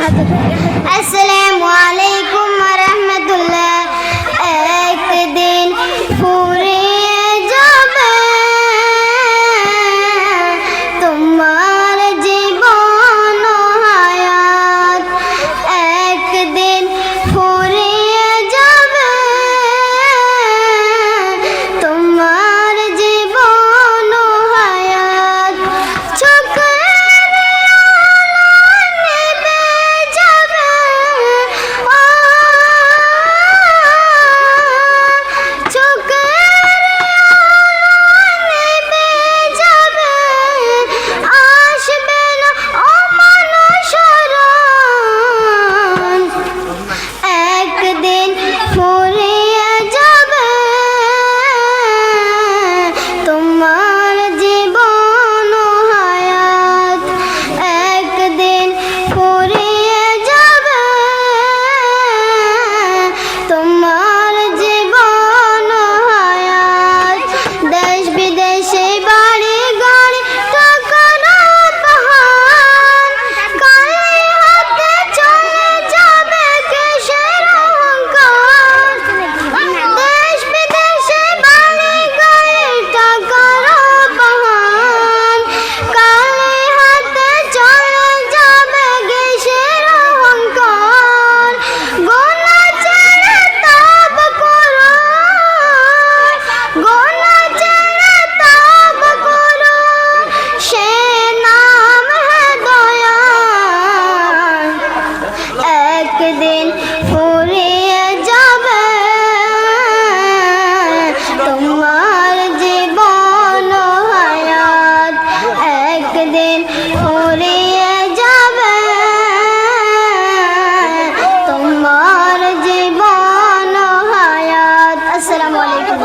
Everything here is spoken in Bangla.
আসসালামু আলাইকুম ওয়া রাহমাতুল্লাহ। একদিন ফুরিয়ে যাবে তোমার জীবন ও হায়াত, একদিন ফুরিয়ে যাবে তোমার জীবন ও হায়াত। চোখের আলো নিভে যাবে, চোখের আলো নিভে যাবে, আসবে না অনুসরণ। একদিন ফুরিয়ে যাবে তোমার জীবন ও হায়াত, একদিন ফুরিয়ে যাবে তোমার জীবন ও হায়াত। দেশ বিদেশে বাড়ি গাড়ি টাকার বাহার, কালে হাতে চলে যাবে কিসের অহংকার। দেশ বিদেশে বাড়ি গাড়ি টাকার বাহার, কালে হাতে চলে যাবে কিসের অহংকার। গোনা ছেড়ে তওব করো, গোনা ছেড়ে তওব করো, সে নাম है দয়া। একদিন ফুরিয়ে যাবে তোমার জীবন ও হায়াত, একদিন ফুরিয়ে যাবে তোমার জীবন ও হায়াত। আসসালামু আলাইকুম।